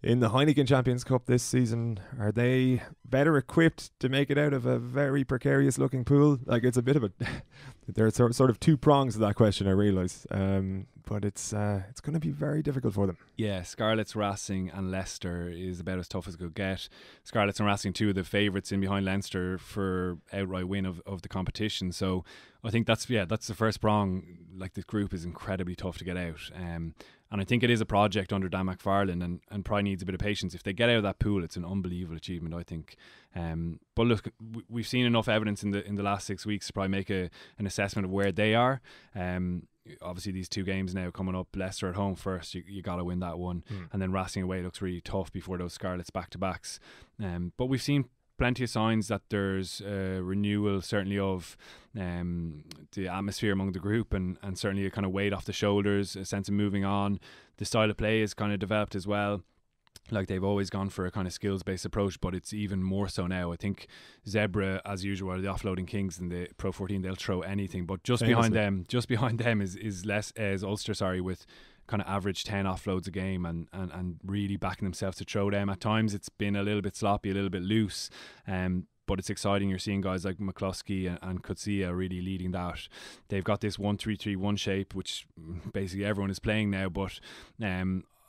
in the Heineken Champions Cup this season. Are they better equipped to make it out of a very precarious looking pool? Like, it's a bit of a there are sort of two prongs to that question, I realise, but it's going to be very difficult for them. Yeah, Scarlets, Racing and Leicester is about as tough as it could get. Scarlets and Racing, two of the favourites in behind Leinster for outright win of the competition. So I think that's the first prong. Like, this group is incredibly tough to get out. And I think it is a project under Dan McFarland and probably needs a bit of patience. If they get out of that pool, it's an unbelievable achievement, I think. But look, we've seen enough evidence in the last 6 weeks to probably make an assessment of where they are. Obviously, these two games now coming up, Leicester at home first, you got to win that one. And then Racing away looks really tough before those Scarlets back-to-backs. But we've seen plenty of signs that there's a renewal, certainly, of the atmosphere among the group, and certainly a kind of weight off the shoulders, a sense of moving on. The style of play is kind of developed as well. Like, they've always gone for a kind of skills-based approach, but it's even more so now. I think Zebra, as usual, are the offloading kings in the Pro 14. They'll throw anything, but just behind them is Ulster, with kind of average 10 offloads a game, and really backing themselves to throw them. At times it's been a little bit sloppy, a little bit loose, but it's exciting. You're seeing guys like McCluskey and Kutsia really leading that. They've got this 1-3-3-1 shape, which basically everyone is playing now, but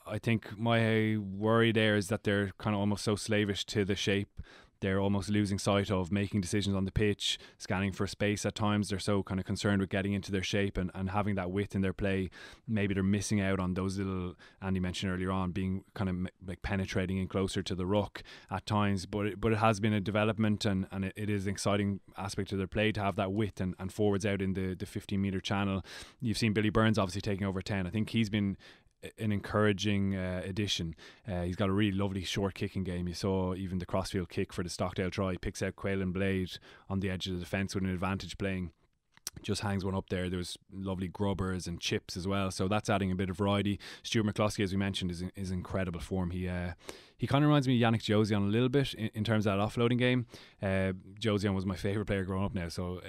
I think my worry there is that they're kind of almost so slavish to the shape, they're almost losing sight of making decisions on the pitch, scanning for space at times. They're so kind of concerned with getting into their shape and having that width in their play. Maybe they're missing out on those little, Andy mentioned earlier on, being kind of like penetrating in closer to the ruck at times. But it has been a development, and it is an exciting aspect of their play to have that width and forwards out in the 15-metre channel. You've seen Billy Burns obviously taking over 10. I think he's been an encouraging addition. He's got a really lovely short kicking game. You saw even the crossfield kick for the Stockdale try, picks out Quayle and Blade on the edge of the defence with an advantage playing, just hangs one up there. There's lovely grubbers and chips as well, so that's adding a bit of variety. Stuart McCluskey, as we mentioned, is incredible form. He kind of reminds me of Yannick Josian a little bit in terms of that offloading game. Josian was my favourite player growing up now, so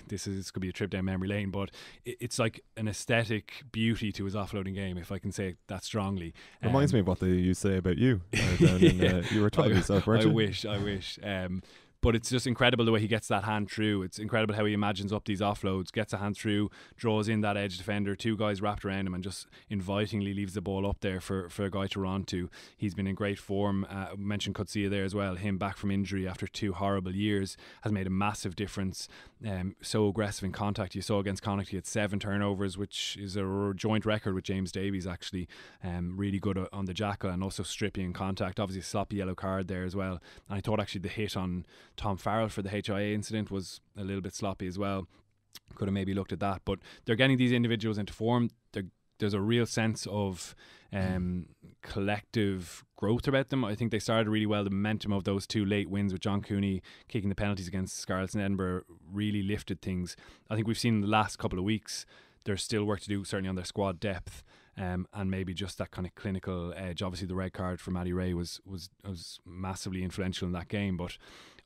this could be a trip down memory lane, but it's like an aesthetic beauty to his offloading game, if I can say it that strongly. Reminds me of what they used to say about you. You were talking yourself, weren't you? I wish. But it's just incredible the way he gets that hand through. It's incredible how he imagines up these offloads, gets a hand through, draws in that edge defender, two guys wrapped around him, and just invitingly leaves the ball up there for a guy to run to. He's been in great form. Mentioned Kutsia there as well. Him back from injury after 2 horrible years has made a massive difference. So aggressive in contact. You saw against Connacht he had 7 turnovers, which is a joint record with James Davies actually. Really good on the jackal, and also stripping in contact. Obviously a sloppy yellow card there as well. And I thought actually the hit on Tom Farrell for the HIA incident was a little bit sloppy as well. Could have maybe looked at that, but they're getting these individuals into form. There's a real sense of collective growth about them. I think they started really well. The momentum of those 2 late wins with John Cooney kicking the penalties against Scarlets and Edinburgh really lifted things. I think we've seen in the last couple of weeks there's still work to do, certainly on their squad depth, and maybe just that kind of clinical edge. Obviously the red card for Matty Ray was massively influential in that game, but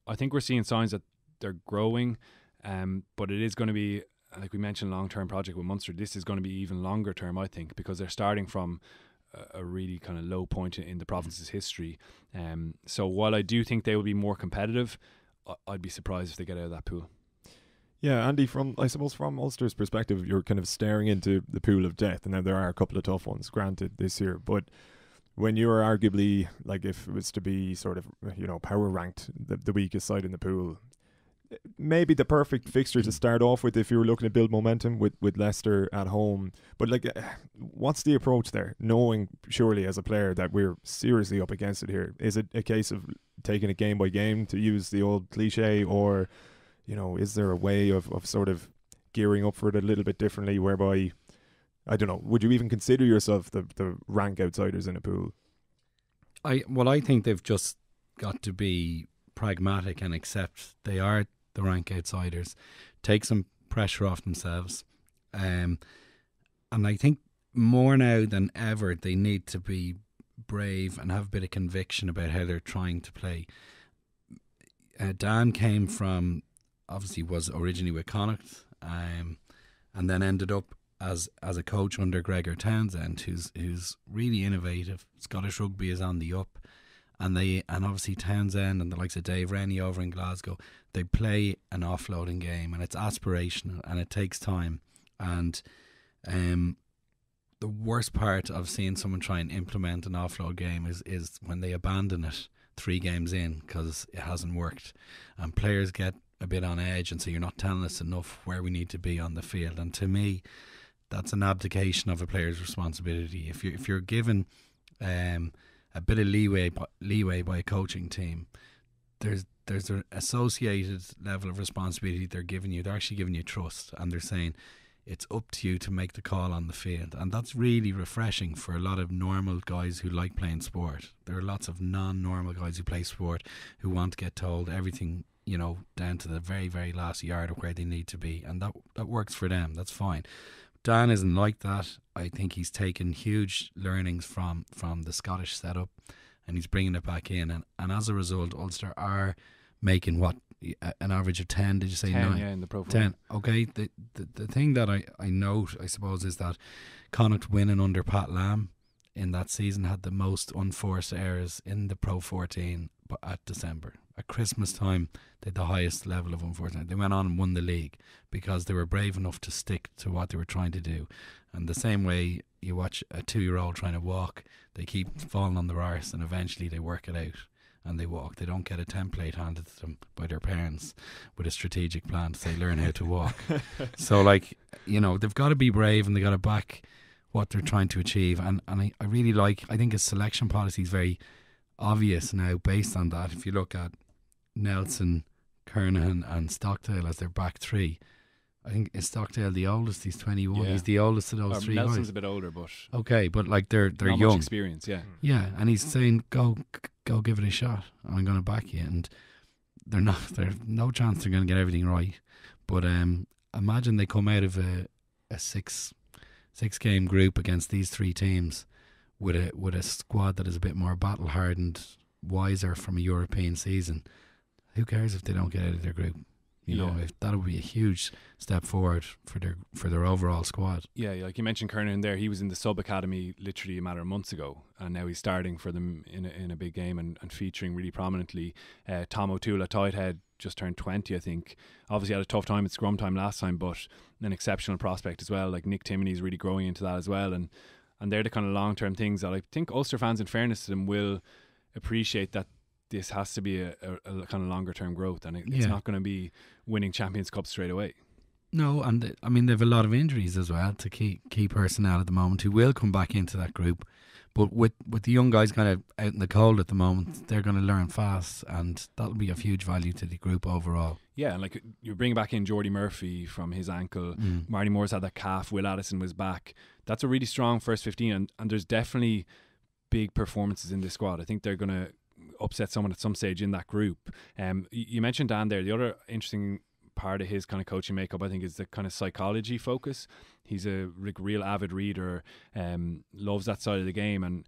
I think we're seeing signs that they're growing, but it is going to be, like we mentioned, a long-term project with Munster. This is going to be even longer term, I think, because they're starting from a really kind of low point in the province's history. So while I do think they will be more competitive, I'd be surprised if they get out of that pool. Yeah, Andy, from Ulster's perspective, you're kind of staring into the pool of death, and now there are a couple of tough ones, granted, this year, but when you're arguably, like, if it was to be sort of, power ranked the weakest side in the pool, maybe the perfect fixture to start off with if you were looking to build momentum with Leicester at home. But what's the approach there, knowing surely as a player that we're seriously up against it here? Is it a case of taking it game by game, to use the old cliche, or is there a way of sort of gearing up for it a little bit differently, whereby, I don't know, would you even consider yourself the rank outsiders in a pool? I think they've just got to be pragmatic and accept they are the rank outsiders, take some pressure off themselves, and I think more now than ever they need to be brave and have a bit of conviction about how they're trying to play. Dan came from, obviously was originally with Connacht, and then ended up as a coach under Gregor Townsend, who's really innovative. Scottish rugby is on the up, and obviously Townsend and the likes of Dave Rennie over in Glasgow, they play an offloading game, and it's aspirational and it takes time. And the worst part of seeing someone try and implement an offload game is when they abandon it 3 games in because it hasn't worked, and players get a bit on edge and say, you're not telling us enough where we need to be on the field. And to me, that's an abdication of a player's responsibility. If you're given a bit of leeway by a coaching team, there's an associated level of responsibility they're giving you. They're actually giving you trust, and they're saying it's up to you to make the call on the field. And that's really refreshing for a lot of normal guys who like playing sport. There are lots of non-normal guys who play sport who want to get told everything, down to the very, very last yard of where they need to be, and that works for them. That's fine. Dan isn't like that. I think he's taken huge learnings from the Scottish setup, and he's bringing it back in, and as a result, Ulster are making an average of 10. Did you say 10? 9? Yeah, in the Pro 10. Okay. The thing that I note, I suppose, is that Connacht winning under Pat Lam in that season had the most unforced errors in the Pro 14 at December. At Christmas time, they had the highest level of unfortunate. They went on and won the league because they were brave enough to stick to what they were trying to do. And the same way you watch a 2-year-old trying to walk, they keep falling on their arse and eventually they work it out and they walk. They don't get a template handed to them by their parents with a strategic plan to say, learn how to walk. So, they've got to be brave and they got to back what they're trying to achieve. And I really I think his selection policy is very obvious now based on that. If you look at Nelson, Kernahan and Stockdale as their back 3, I think is Stockdale the oldest? He's 21. Yeah. He's the oldest of those 3 Nelson's guys. a bit older, but okay, but they're not young. Much experience, yeah. Yeah, and he's saying go give it a shot. I'm going to back you, and there's no chance they're going to get everything right. But imagine they come out of a 6 game group against these 3 teams with a squad that is a bit more battle hardened, wiser from a European season. Who cares if they don't get out of their group? That would be a huge step forward for their overall squad. Yeah, like you mentioned Kernan there, he was in the sub academy literally a matter of months ago, and now he's starting for them in a big game and featuring really prominently. Tom O'Toole at tight head just turned 20, I think. Obviously had a tough time at scrum time last time, but an exceptional prospect as well. Like Nick Timoney's really growing into that as well, and they're the kind of long term things that I think Ulster fans, in fairness to them, will appreciate, that this has to be a kind of longer term growth, and it's not going to be winning Champions Cup straight away. No, and I mean they've a lot of injuries as well to key personnel at the moment who will come back into that group. But with the young guys kind of out in the cold at the moment, they're going to learn fast, and that'll be of huge value to the group overall. Yeah, and like you're bringing back in Jordy Murphy from his ankle. Marty Moore's had that calf. Will Addison was back. That's a really strong first 15, and there's definitely big performances in this squad. I think they're going to upset someone at some stage in that group. You mentioned Dan there. The other interesting part of his kind of coaching makeup, I think, is the kind of psychology focus. He's a real avid reader, loves that side of the game, and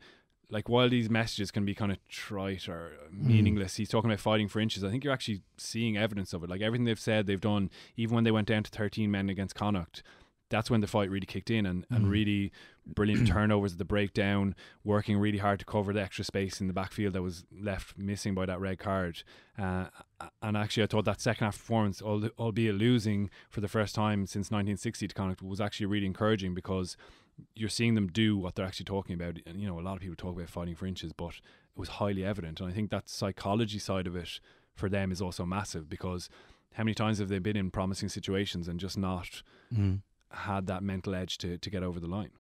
like while these messages can be kind of trite or meaningless, he's talking about fighting for inches. I think you're actually seeing evidence of it. Like everything they've said, they've done, even when they went down to 13 men against Connacht, that's when the fight really kicked in, and really brilliant turnovers at the breakdown, working really hard to cover the extra space in the backfield that was left missing by that red card. And actually I thought that second half performance, albeit losing for the first time since 1960 to Connacht, was actually really encouraging, because you're seeing them do what they're actually talking about. And a lot of people talk about fighting for inches, but it was highly evident. And I think that psychology side of it for them is also massive, because how many times have they been in promising situations and just not had that mental edge to get over the line?